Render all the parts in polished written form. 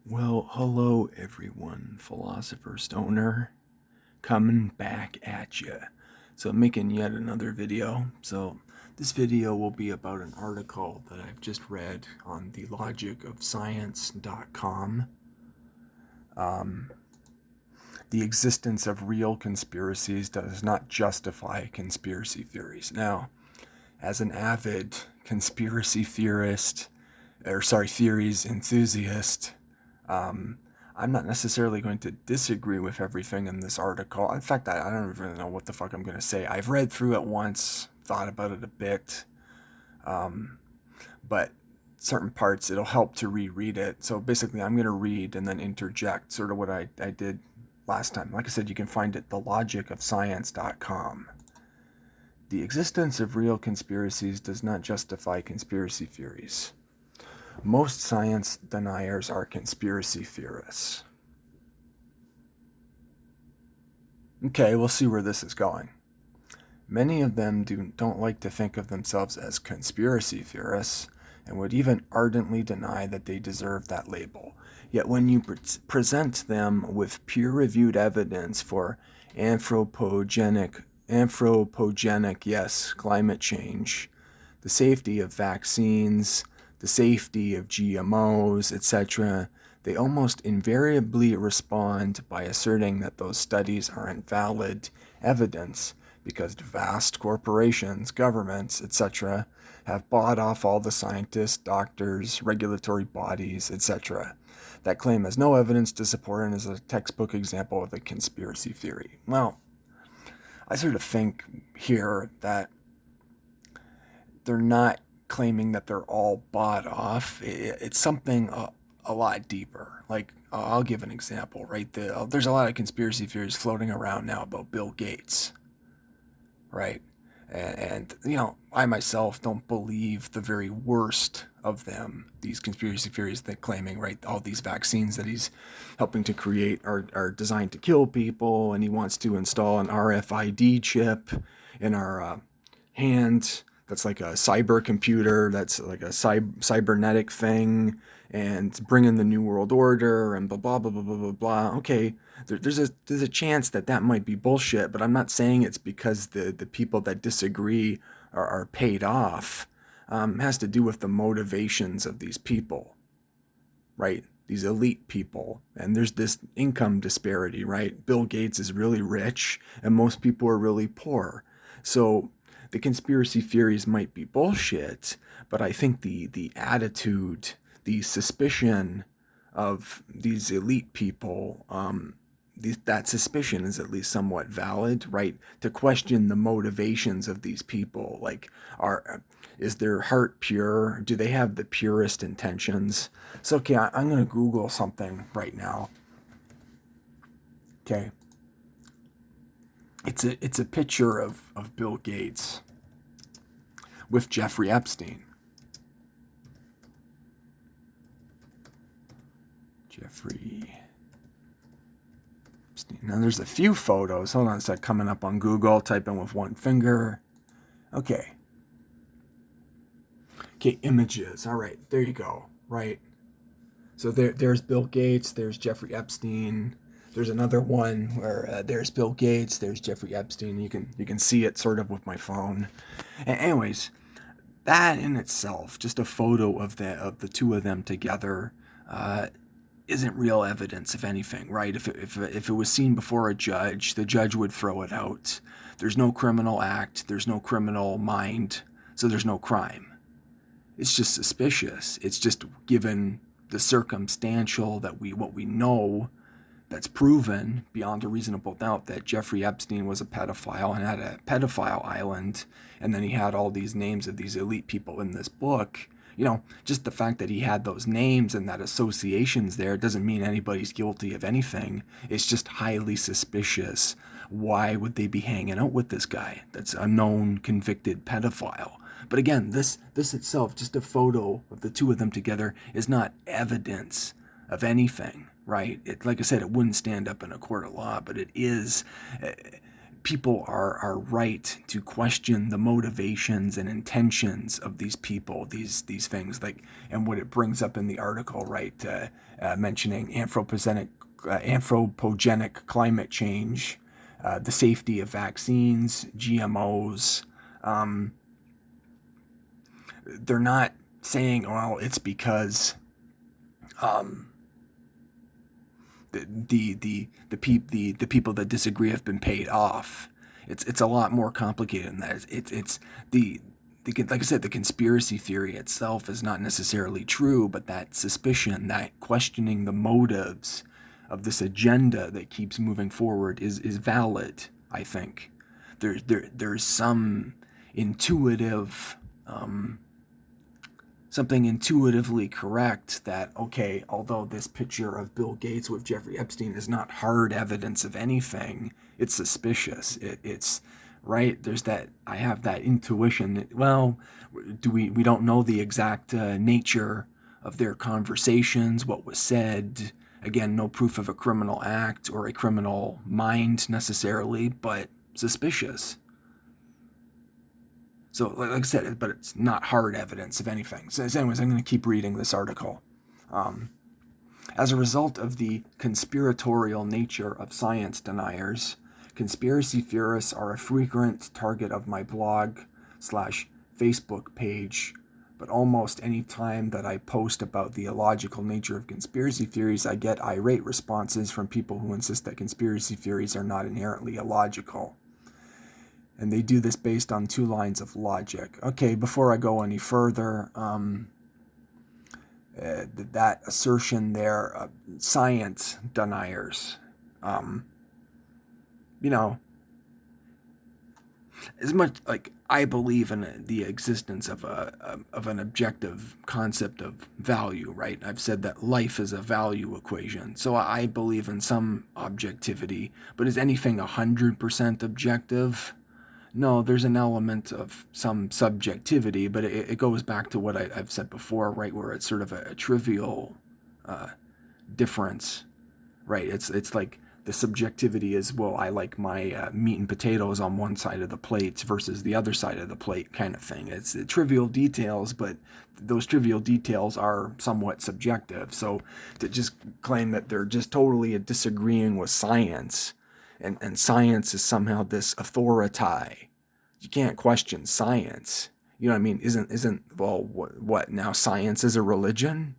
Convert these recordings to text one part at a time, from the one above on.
Well, hello everyone, Philosopher Stoner, coming back at you. So making yet another video. So this video will be about an article that I've just read on thelogicofscience.com. The existence of real conspiracies does not justify conspiracy theories. Now, as an avid conspiracy theorist, theories enthusiast, I'm not necessarily going to disagree with everything in this article. In fact, I don't even know what the fuck I'm going to say. I've read through it once, thought about it a bit, but certain parts, it'll help to reread it. So basically, I'm going to read and then interject, sort of what I did last time. Like I said, you can find it thelogicofscience.com. The existence of real conspiracies does not justify conspiracy theories. Most science deniers are conspiracy theorists. Okay, we'll see where this is going. Many of them don't like to think of themselves as conspiracy theorists and would even ardently deny that they deserve that label. Yet when you present them with peer-reviewed evidence for anthropogenic, yes, climate change, the safety of vaccines, the safety of GMOs, etc., they almost invariably respond by asserting that those studies are invalid evidence because vast corporations, governments, etc., have bought off all the scientists, doctors, regulatory bodies, etc. That claim has no evidence to support and is a textbook example of a conspiracy theory. Well, I sort of think here that they're not claiming that they're all bought off. It's something a lot deeper. Like, I'll give an example, right? There's a lot of conspiracy theories floating around now about Bill Gates, right? And I myself don't believe the very worst of them, these conspiracy theories that claiming, right, all these vaccines that he's helping to create are designed to kill people, and he wants to install an RFID chip in our hand that's like a cyber computer, that's like a cybernetic thing, and bring in the new world order, and blah blah blah blah blah blah blah. Okay, there's a chance that might be bullshit, but I'm not saying it's because the people that disagree are paid off. It has to do with the motivations of these people, right? These elite people, and there's this income disparity, right? Bill Gates is really rich, and most people are really poor. So the conspiracy theories might be bullshit, but I think the attitude, the suspicion of these elite people, that suspicion is at least somewhat valid, right? To question the motivations of these people, like, is their heart pure? Do they have the purest intentions? So, okay, I'm going to Google something right now. Okay. It's a picture of Bill Gates with Jeffrey Epstein. Jeffrey Epstein. Now there's a few photos. Hold on a sec. Coming up on Google. Type in with one finger. Okay. Okay, images. All right, there you go. Right. So there's Bill Gates. There's Jeffrey Epstein. There's another one where there's Bill Gates, there's Jeffrey Epstein. You can see it sort of with my phone. Anyways, that in itself, just a photo of the two of them together, isn't real evidence of anything, right? If it was seen before a judge, the judge would throw it out. There's no criminal act, there's no criminal mind, so there's no crime. It's just suspicious. It's just given the circumstantial what we know, that's proven beyond a reasonable doubt that Jeffrey Epstein was a pedophile and had a pedophile island, and then he had all these names of these elite people in this book. Just the fact that he had those names and that associations there doesn't mean anybody's guilty of anything. It's just highly suspicious. Why would they be hanging out with this guy that's a known convicted pedophile? But again, this itself, just a photo of the two of them together, is not evidence of anything, right? Like I said, it wouldn't stand up in a court of law, but it is people are right to question the motivations and intentions of these people, these things, like, and what it brings up in the article, right? Mentioning anthropogenic climate change, the safety of vaccines, GMOs. They're not saying, well, it's because the people that disagree have been paid off. It's a lot more complicated than that. It's the like I said, the conspiracy theory itself is not necessarily true, but that suspicion, that questioning the motives of this agenda that keeps moving forward is valid. I think there's some intuitive something intuitively correct that, okay, although this picture of Bill Gates with Jeffrey Epstein is not hard evidence of anything, it's suspicious. It's right. There's that. I have that intuition that, well, we don't know the exact nature of their conversations, what was said. Again, no proof of a criminal act or a criminal mind necessarily, but suspicious. So, like I said, but it's not hard evidence of anything. So anyways, I'm going to keep reading this article. As a result of the conspiratorial nature of science deniers, conspiracy theorists are a frequent target of my blog/Facebook page, but almost any time that I post about the illogical nature of conspiracy theories, I get irate responses from people who insist that conspiracy theories are not inherently illogical. And they do this based on 2 lines of logic. Okay, before I go any further, that assertion there, science deniers, as much like I believe in the existence of an objective concept of value, right? I've said that life is a value equation, so I believe in some objectivity. But is anything 100% objective? No, there's an element of some subjectivity, but it goes back to what I've said before, right, where it's sort of a trivial difference, right? It's like the subjectivity is, well, I like my meat and potatoes on one side of the plate versus the other side of the plate kind of thing. It's trivial details, but those trivial details are somewhat subjective. So to just claim that they're just totally disagreeing with science, and science is somehow this authority. You can't question science. You know what I mean? Isn't well, what now? Science is a religion?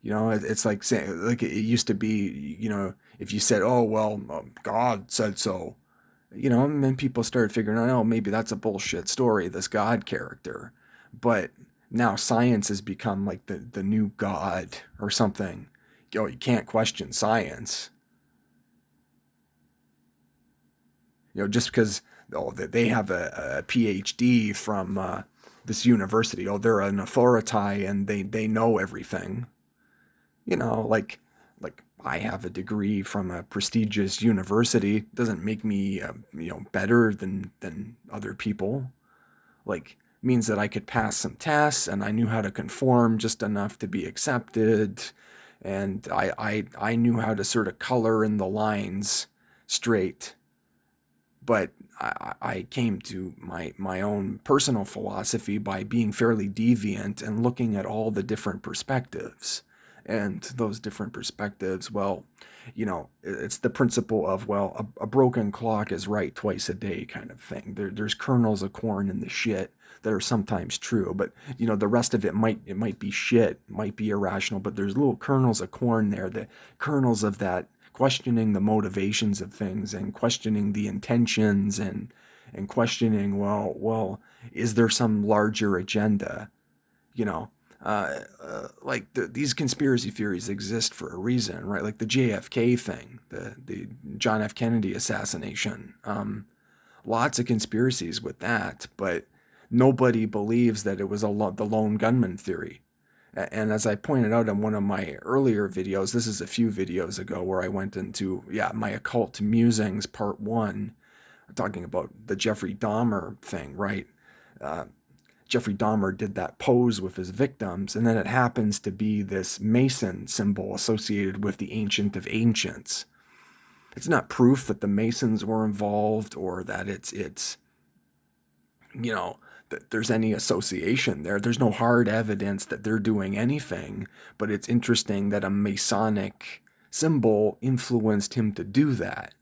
It's like saying, like it used to be, if you said, oh, well, God said so, and then people started figuring out, oh, maybe that's a bullshit story, this God character. But now science has become like the new God or something. You can't question science. Just because they have a PhD from this university, they're an authority and they know everything. Like I have a degree from a prestigious university doesn't make me better than other people. Like, means that I could pass some tests and I knew how to conform just enough to be accepted, and I knew how to sort of color in the lines straight. But I came to my own personal philosophy by being fairly deviant and looking at all the different perspectives. And those different perspectives, well, it's the principle of, well, a broken clock is right twice a day kind of thing. There's kernels of corn in the shit that are sometimes true, but the rest of it might be shit, might be irrational, but there's little kernels of corn there, the kernels of that, questioning the motivations of things and questioning the intentions and questioning, well, is there some larger agenda? These conspiracy theories exist for a reason, right? Like the JFK thing, the John F. Kennedy assassination. Lots of conspiracies with that, but nobody believes that it was the lone gunman theory. And as I pointed out in one of my earlier videos, this is a few videos ago, where I went into, my occult musings part 1, talking about the Jeffrey Dahmer thing, right? Jeffrey Dahmer did that pose with his victims, and then it happens to be this Mason symbol associated with the Ancient of Ancients. It's not proof that the Masons were involved, or that it's you know, that there's any association there. There's no hard evidence that they're doing anything, but it's interesting that a Masonic symbol influenced him to do that.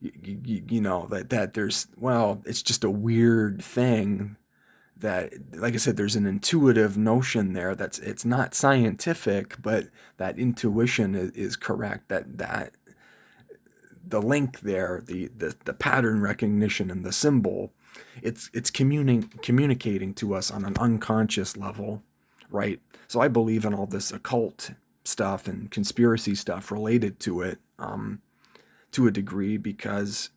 That there's, well, it's just a weird thing that, like I said, there's an intuitive notion there that's, it's not scientific, but that intuition is correct. That the link there, the pattern recognition and the symbol, it's communicating to us on an unconscious level, right? So I believe in all this occult stuff and conspiracy stuff related to it, to a degree, because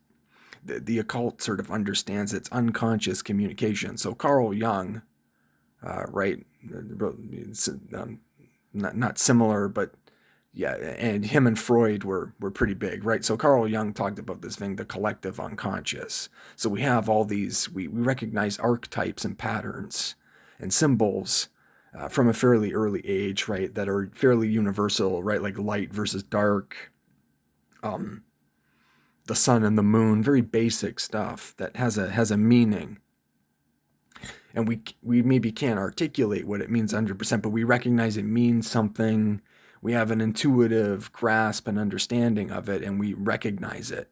the occult sort of understands its unconscious communication. So Carl Jung, right, not similar, but yeah, and him and Freud were pretty big, right? So Carl Jung talked about this thing, the collective unconscious. So we have all these, we recognize archetypes and patterns and symbols from a fairly early age, right, that are fairly universal, right, like light versus dark, the sun and the moon, very basic stuff that has a meaning. And we maybe can't articulate what it means 100%, but we recognize it means something. We have an intuitive grasp and understanding of it, and we recognize it,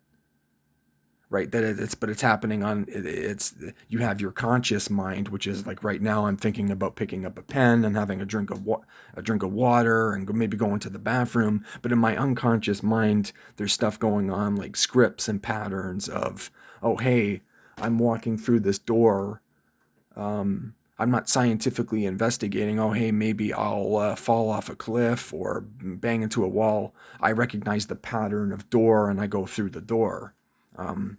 right? That it's happening on, it's, you have your conscious mind, which is like right now I'm thinking about picking up a pen and having a drink of water and maybe going to the bathroom. But in my unconscious mind, there's stuff going on like scripts and patterns of, oh, hey, I'm walking through this door. I'm not scientifically investigating, oh, hey, maybe I'll fall off a cliff or bang into a wall. I recognize the pattern of door and I go through the door. And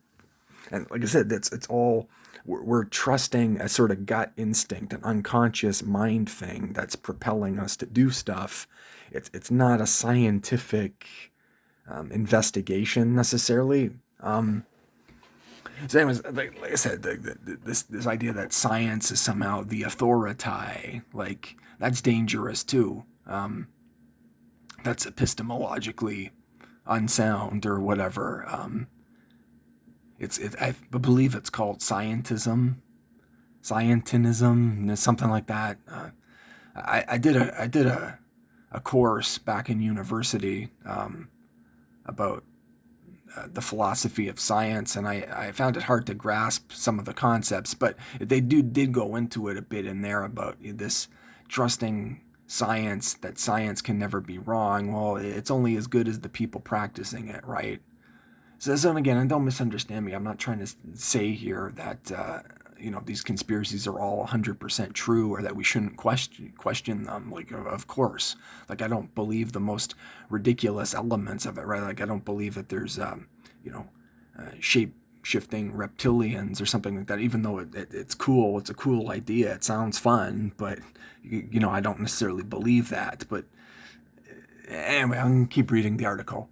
like I said, it's all, we're trusting a sort of gut instinct, an unconscious mind thing that's propelling us to do stuff. It's not a scientific investigation necessarily. So anyways, like I said, this idea that science is somehow the authority, like, that's dangerous too. That's epistemologically unsound or whatever. I believe it's called scientism, something like that. I did a course back in university about the philosophy of science, and I found it hard to grasp some of the concepts, but they did go into it a bit in there about this trusting science, that science can never be wrong. Well, it's only as good as the people practicing it, right? So again, and don't misunderstand me, I'm not trying to say here that these conspiracies are all 100% true, or that we shouldn't question them. Like, of course, like, I don't believe the most ridiculous elements of it, right? Like, I don't believe that there's shape shifting reptilians or something like that, even though it's cool. It's a cool idea, it sounds fun, but I don't necessarily believe that. But anyway, I'm gonna keep reading the article.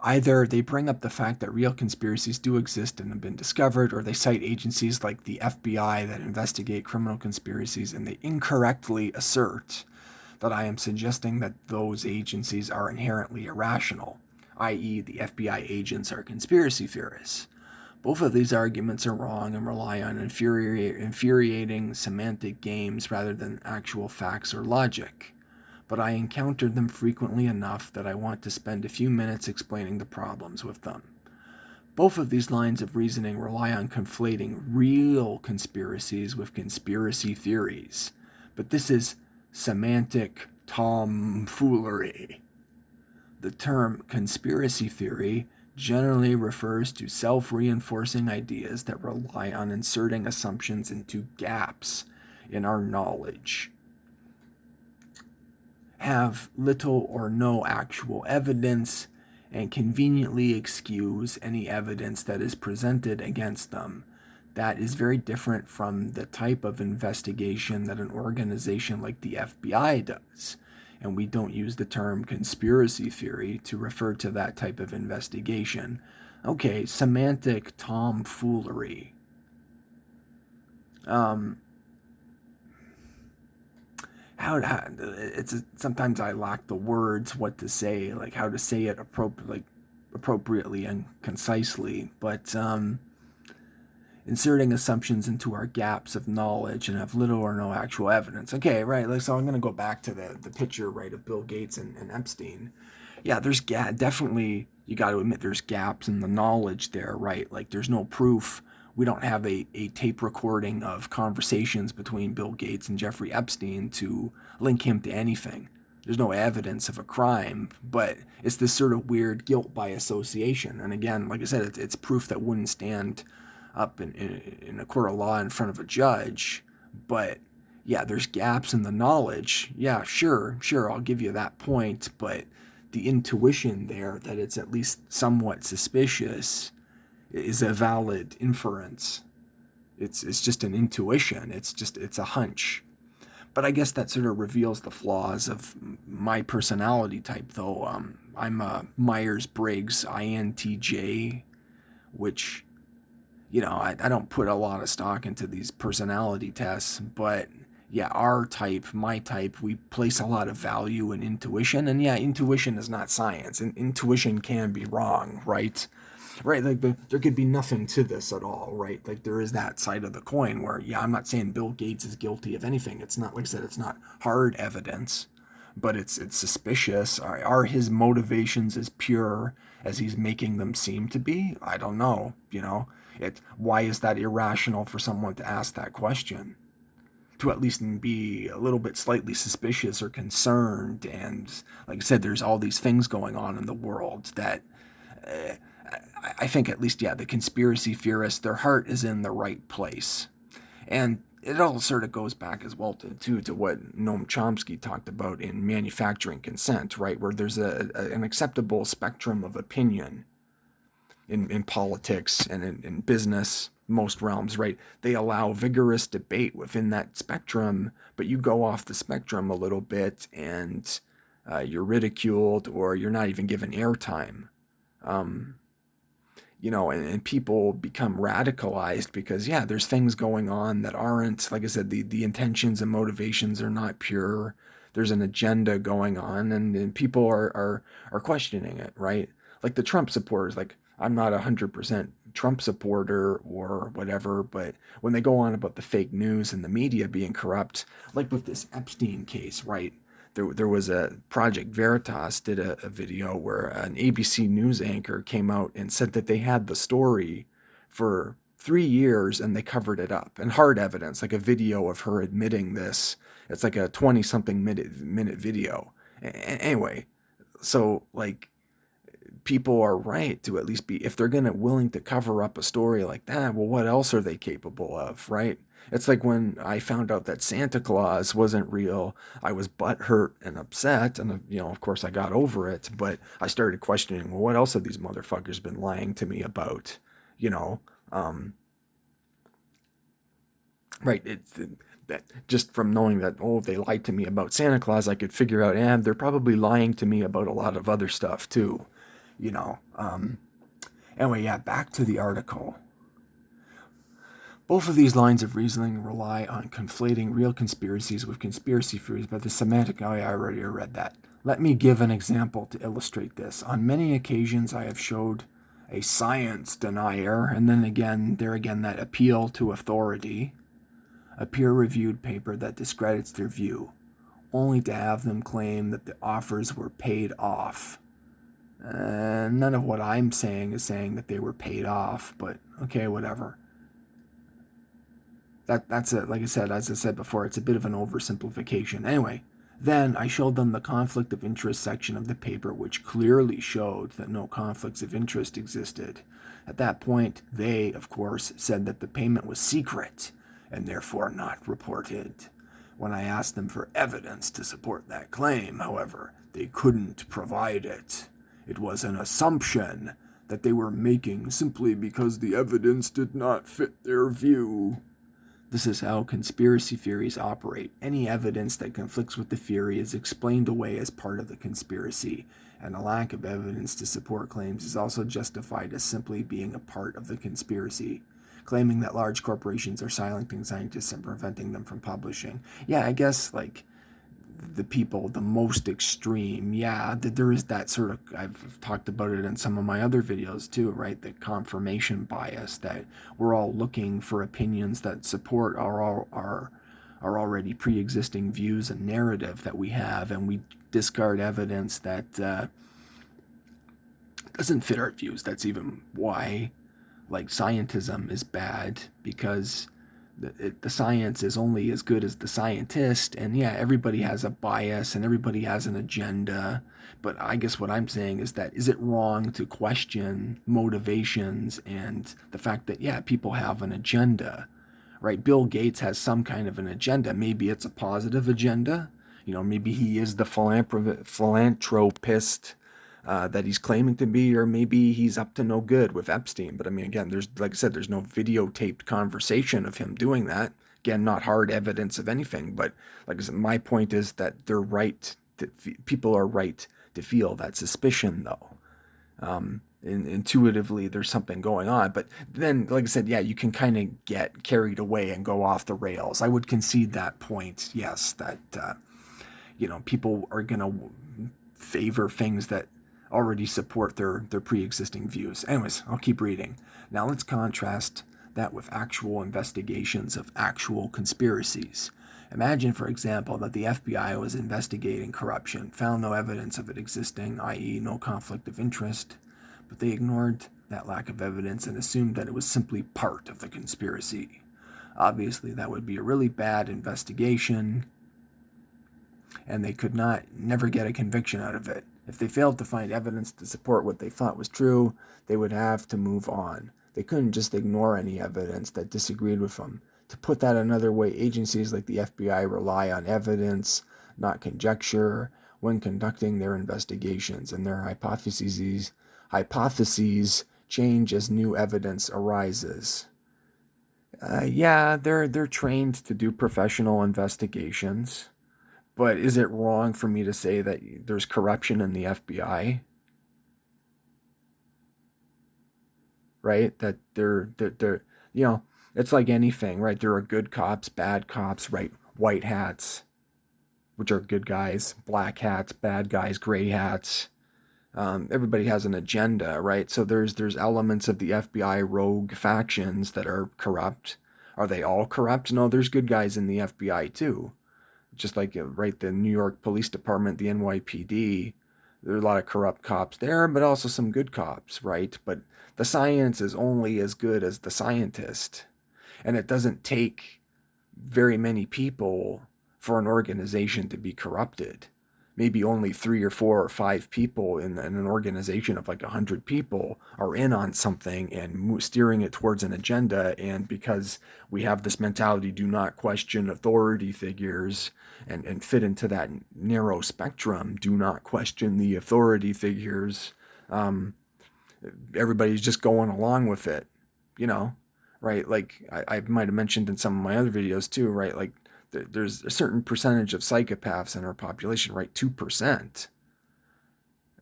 Either they bring up the fact that real conspiracies do exist and have been discovered, or they cite agencies like the FBI that investigate criminal conspiracies, and they incorrectly assert that I am suggesting that those agencies are inherently irrational, i.e., the FBI agents are conspiracy theorists. Both of these arguments are wrong and rely on infuriating semantic games rather than actual facts or logic. But I encountered them frequently enough that I want to spend a few minutes explaining the problems with them. Both of these lines of reasoning rely on conflating real conspiracies with conspiracy theories, but this is semantic tomfoolery. The term conspiracy theory generally refers to self-reinforcing ideas that rely on inserting assumptions into gaps in our knowledge, have little or no actual evidence, and conveniently excuse any evidence that is presented against them. That is very different from the type of investigation that an organization like the FBI does. And we don't use the term conspiracy theory to refer to that type of investigation. Okay, semantic tomfoolery. Sometimes I lack the words what to say, like how to say it appropriately and concisely, but inserting assumptions into our gaps of knowledge and have little or no actual evidence. Okay, right, like, so I'm going to go back to the picture, right, of Bill Gates and Epstein. Yeah, there's definitely, you got to admit, there's gaps in the knowledge there, right? Like, there's no proof. We don't have a tape recording of conversations between Bill Gates and Jeffrey Epstein to link him to anything. There's no evidence of a crime, but it's this sort of weird guilt by association. And again, like I said, it's proof that wouldn't stand up in a court of law in front of a judge. But yeah, there's gaps in the knowledge. Yeah, sure, I'll give you that point, but the intuition there that it's at least somewhat suspicious is a valid inference. It's just an intuition. It's a hunch. But I guess that sort of reveals the flaws of my personality type, though. I'm a Myers-Briggs INTJ, which, I don't put a lot of stock into these personality tests, but yeah, my type, we place a lot of value in intuition. And yeah, intuition is not science, and intuition can be wrong, right? Right, like there could be nothing to this at all, right? Like, there is that side of the coin where, yeah, I'm not saying Bill Gates is guilty of anything. It's not, like I said, it's not hard evidence, but it's suspicious. Are his motivations as pure as he's making them seem to be? I don't know, why is that irrational for someone to ask that question? To at least be a little bit slightly suspicious or concerned. And like I said, there's all these things going on in the world that I think, at least, yeah, the conspiracy theorists, their heart is in the right place. And it all sort of goes back as well to what Noam Chomsky talked about in Manufacturing Consent, right? Where there's an acceptable spectrum of opinion in politics and in business, most realms, right? They allow vigorous debate within that spectrum, but you go off the spectrum a little bit and you're ridiculed, or you're not even given airtime. And people become radicalized because, yeah, there's things going on that aren't, like I said, the intentions and motivations are not pure. There's an agenda going on, and people are questioning it, right? Like the Trump supporters, like, I'm not 100% Trump supporter or whatever, but when they go on about the fake news and the media being corrupt, like with this Epstein case, right? There was a Project Veritas did a video where an ABC News anchor came out and said that they had the story for 3 years and they covered it up. And hard evidence, like a video of her admitting this. It's like a 20-something minute video. Anyway, so, like, people are right to at least be, if they're willing to cover up a story like that, well, what else are they capable of, right? It's like when I found out that Santa Claus wasn't real, I was butthurt and upset, and of course I got over it, but I started questioning, well, what else have these motherfuckers been lying to me about? Right, it's that just from knowing that, oh, they lied to me about Santa Claus, I could figure out, and they're probably lying to me about a lot of other stuff too. Anyway, yeah, back to the article. Both of these lines of reasoning rely on conflating real conspiracies with conspiracy theories, but the semantic, oh yeah, I already read that. Let me give an example to illustrate this. On many occasions, I have showed a science denier, and then again, that appeal to authority, a peer-reviewed paper that discredits their view, only to have them claim that the authors were paid off. None of what I'm saying is saying that they were paid off, but okay, whatever. That's it. Like I said, as I said before, it's a bit of an oversimplification. Anyway, then I showed them the conflict of interest section of the paper, which clearly showed that no conflicts of interest existed. At that point, they, of course, said that the payment was secret and therefore not reported. When I asked them for evidence to support that claim, however, they couldn't provide it. It was an assumption that they were making simply because the evidence did not fit their view. This is how conspiracy theories operate. Any evidence that conflicts with the theory is explained away as part of the conspiracy, and a lack of evidence to support claims is also justified as simply being a part of the conspiracy. Claiming that large corporations are silencing scientists and preventing them from publishing. Yeah, I guess, like, the people, the most extreme. Yeah, there is that sort of, I've talked about it in some of my other videos too, right? The confirmation bias, that we're all looking for opinions that support our already pre-existing views and narrative that we have, and we discard evidence that doesn't fit our views. That's even why, like, scientism is bad, because the science is only as good as the scientist. And yeah, everybody has a bias and everybody has an agenda. But I guess what I'm saying is that, is it wrong to question motivations and the fact that, yeah, people have an agenda, right? Bill Gates has some kind of an agenda. Maybe it's a positive agenda. Maybe he is the philanthropist that he's claiming to be, or maybe he's up to no good with Epstein. But I mean, again, like I said, there's no videotaped conversation of him doing that. Again, not hard evidence of anything. But like I said, my point is that people are right to feel that suspicion, though. Intuitively, there's something going on. But then, like I said, yeah, you can kind of get carried away and go off the rails. I would concede that point, yes, that people are going to favor things that already support their pre-existing views. Anyways, I'll keep reading. Now let's contrast that with actual investigations of actual conspiracies. Imagine, for example, that the FBI was investigating corruption, found no evidence of it existing, i.e. no conflict of interest, but they ignored that lack of evidence and assumed that it was simply part of the conspiracy. Obviously, that would be a really bad investigation, and they could never get a conviction out of it. If they failed to find evidence to support what they thought was true, they would have to move on. They couldn't just ignore any evidence that disagreed with them. To put that another way, agencies like the FBI rely on evidence, not conjecture, when conducting their investigations, and their hypotheses change as new evidence arises. Yeah, they're trained to do professional investigations. But is it wrong for me to say that there's corruption in the FBI? Right? That they're it's like anything, right? There are good cops, bad cops, right? White hats, which are good guys, black hats, bad guys, gray hats. Everybody has an agenda, right? So there's elements of the FBI rogue factions that are corrupt. Are they all corrupt? No, there's good guys in the FBI too. Just like, right, the New York Police Department, the NYPD, there are a lot of corrupt cops there, but also some good cops, right? But the science is only as good as the scientist. And it doesn't take very many people for an organization to be corrupted. Maybe only 3 or 4 or 5 people in an organization of like 100 people are in on something and steering it towards an agenda. And because we have this mentality, do not question authority figures, and fit into that narrow spectrum, do not question the authority figures, everybody's just going along with it, right? Like I might have mentioned in some of my other videos too, right? Like, there's a certain percentage of psychopaths in our population, right? 2%,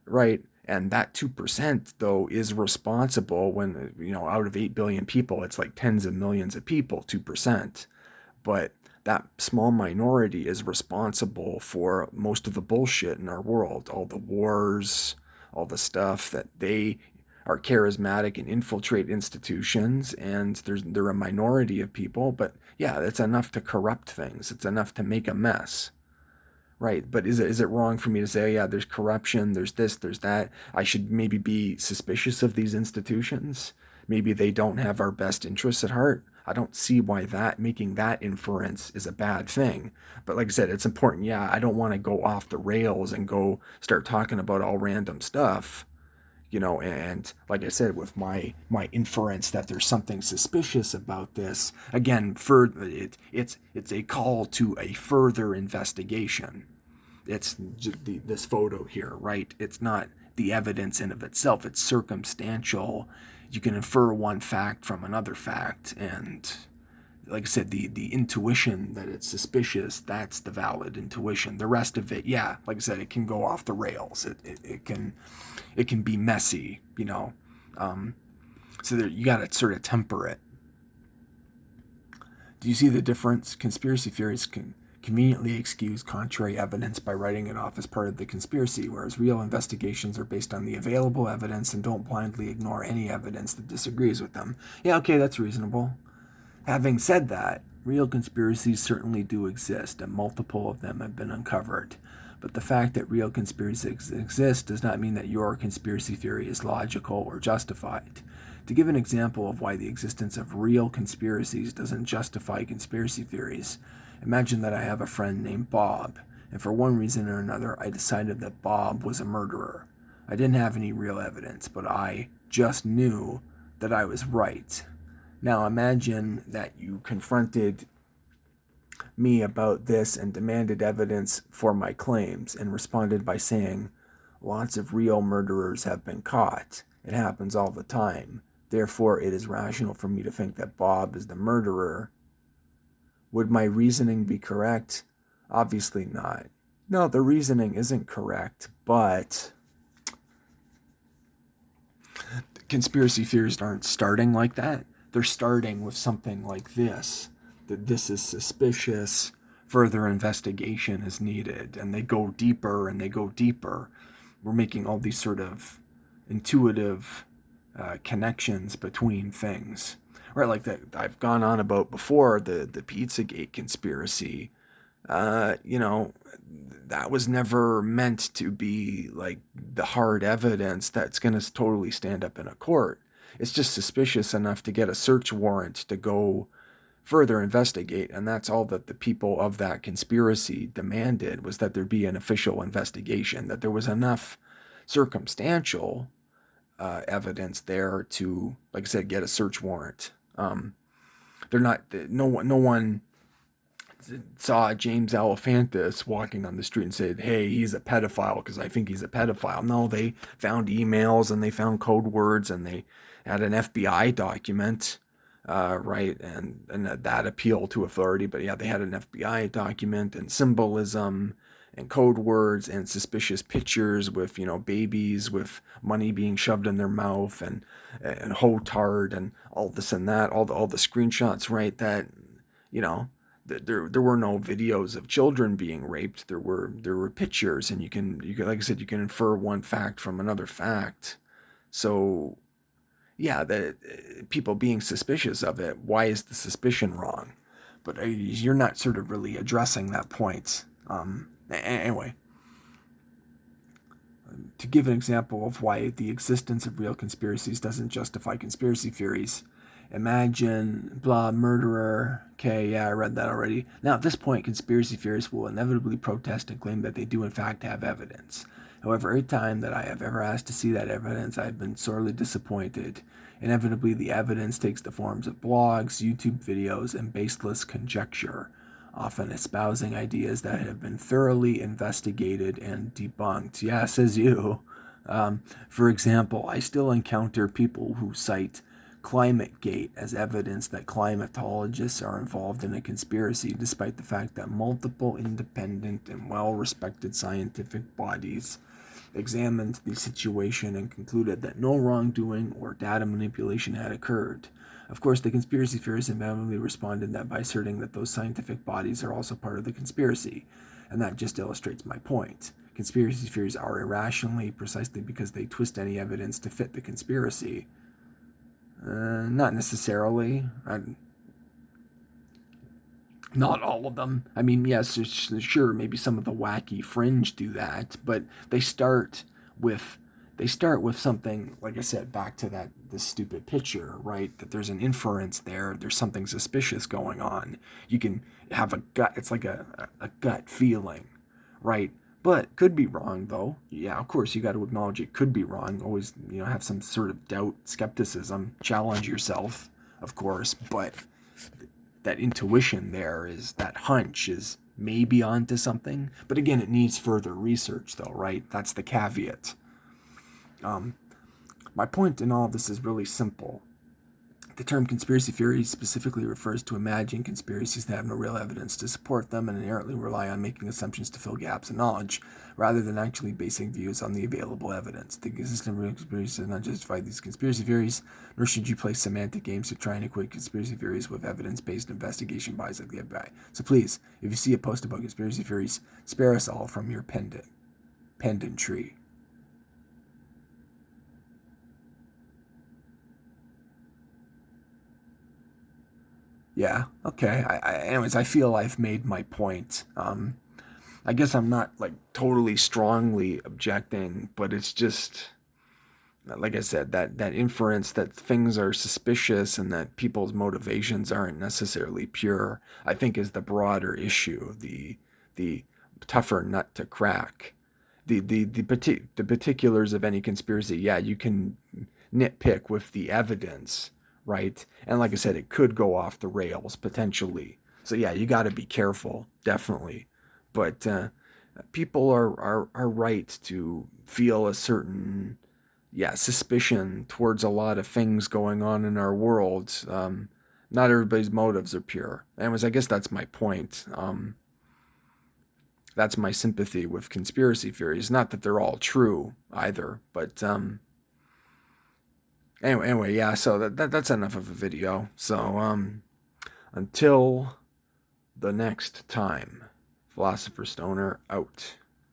right? And that 2%, though, is responsible when, out of 8 billion people, it's like tens of millions of people, 2%. But that small minority is responsible for most of the bullshit in our world, all the wars, all the stuff that they are charismatic and infiltrate institutions, and they're a minority of people, but yeah, it's enough to corrupt things. It's enough to make a mess, right? But is it wrong for me to say, oh, yeah, there's corruption, there's this, there's that? I should maybe be suspicious of these institutions. Maybe they don't have our best interests at heart. I don't see why making that inference is a bad thing. But like I said, it's important. Yeah, I don't want to go off the rails and go start talking about all random stuff. And like I said, with my inference that there's something suspicious about this, again, it's a call to a further investigation. It's this photo here, right? It's not the evidence in of itself. It's circumstantial. You can infer one fact from another fact, and like I said, the intuition that it's suspicious, that's the valid intuition. The rest of it, yeah, like I said, it can go off the rails. It can be messy, so you got to sort of temper it. Do you see the difference? Conspiracy theories can conveniently excuse contrary evidence by writing it off as part of the conspiracy, whereas real investigations are based on the available evidence and don't blindly ignore any evidence that disagrees with them. Yeah, okay, that's reasonable. Having said that, real conspiracies certainly do exist, and multiple of them have been uncovered. But the fact that real conspiracies exist does not mean that your conspiracy theory is logical or justified. To give an example of why the existence of real conspiracies doesn't justify conspiracy theories, imagine that I have a friend named Bob, and for one reason or another, I decided that Bob was a murderer. I didn't have any real evidence, but I just knew that I was right. Now imagine that you confronted me about this and demanded evidence for my claims and responded by saying, lots of real murderers have been caught. It happens all the time. Therefore, it is rational for me to think that Bob is the murderer. Would my reasoning be correct? Obviously not. No, the reasoning isn't correct, but conspiracy theories aren't starting like that. They're starting with something like this, that this is suspicious, further investigation is needed, and they go deeper and they go deeper. We're making all these sort of intuitive connections between things. Right, like that I've gone on about before, the Pizzagate conspiracy. That was never meant to be like the hard evidence that's going to totally stand up in a court. It's just suspicious enough to get a search warrant to go further investigate, and that's all that the people of that conspiracy demanded, was that there be an official investigation, that there was enough circumstantial evidence there to, like I said, get a search warrant. No one saw James Alefantis walking on the street and said, hey, he's a pedophile because I think he's a pedophile. No, they found emails and they found code words and they had an FBI document, right? And that appealed to authority. But yeah, they had an FBI document and symbolism and code words and suspicious pictures with, babies with money being shoved in their mouth and hotard and all this and that, all the screenshots, right? That, there were no videos of children being raped. There were pictures, and you can, like I said, you can infer one fact from another fact. So yeah, that people being suspicious of it, why is the suspicion wrong? But you're not sort of really addressing that point. Anyway, to give an example of why the existence of real conspiracies doesn't justify conspiracy theories, imagine blah murderer. Okay, yeah, I read that already. Now, at this point, conspiracy theorists will inevitably protest and claim that they do in fact have evidence. However, every time that I have ever asked to see that evidence, I have been sorely disappointed. Inevitably, the evidence takes the forms of blogs, YouTube videos, and baseless conjecture, often espousing ideas that have been thoroughly investigated and debunked. Yeah, says you. For example, I still encounter people who cite ClimateGate as evidence that climatologists are involved in a conspiracy, despite the fact that multiple independent and well-respected scientific bodies examined the situation and concluded that no wrongdoing or data manipulation had occurred. Of course, the conspiracy theorists inevitably responded that by asserting that those scientific bodies are also part of the conspiracy, and that just illustrates my point. Conspiracy theories are irrationally precisely because they twist any evidence to fit the conspiracy. Not necessarily. Not all of them. I mean, yes, sure, maybe some of the wacky fringe do that, but they start with something, like I said, back to this stupid picture, right? That there's an inference there's something suspicious going on. You can have a gut, it's like a gut feeling, right? But could be wrong, though. Yeah, of course, you got to acknowledge it could be wrong. Always, have some sort of doubt, skepticism, challenge yourself, of course. But that intuition there is, that hunch is maybe onto something. But again, it needs further research, though, right? That's the caveat. My point in all of this is really simple. The term conspiracy theory specifically refers to imagining conspiracies that have no real evidence to support them and inherently rely on making assumptions to fill gaps in knowledge, rather than actually basing views on the available evidence. The existence of real conspiracies does not justify these conspiracy theories, nor should you play semantic games to try and equate conspiracy theories with evidence-based investigation bodies like the FBI. So please, if you see a post about conspiracy theories, spare us all from your pendantry. Yeah, okay. Anyways, I feel I've made my point. I guess I'm not like totally strongly objecting, but it's just like I said, that inference that things are suspicious and that people's motivations aren't necessarily pure, I think is the broader issue, the tougher nut to crack. The particulars of any conspiracy, yeah, you can nitpick with the evidence, right? And like I said, it could go off the rails potentially. So yeah, you got to be careful, definitely. But people are right to feel a certain, yeah, suspicion towards a lot of things going on in our world. Not everybody's motives are pure. Anyways, I guess that's my point. That's my sympathy with conspiracy theories. Not that they're all true either, but anyway, yeah. So that's enough of a video. So until the next time, Philosopher Stoner out.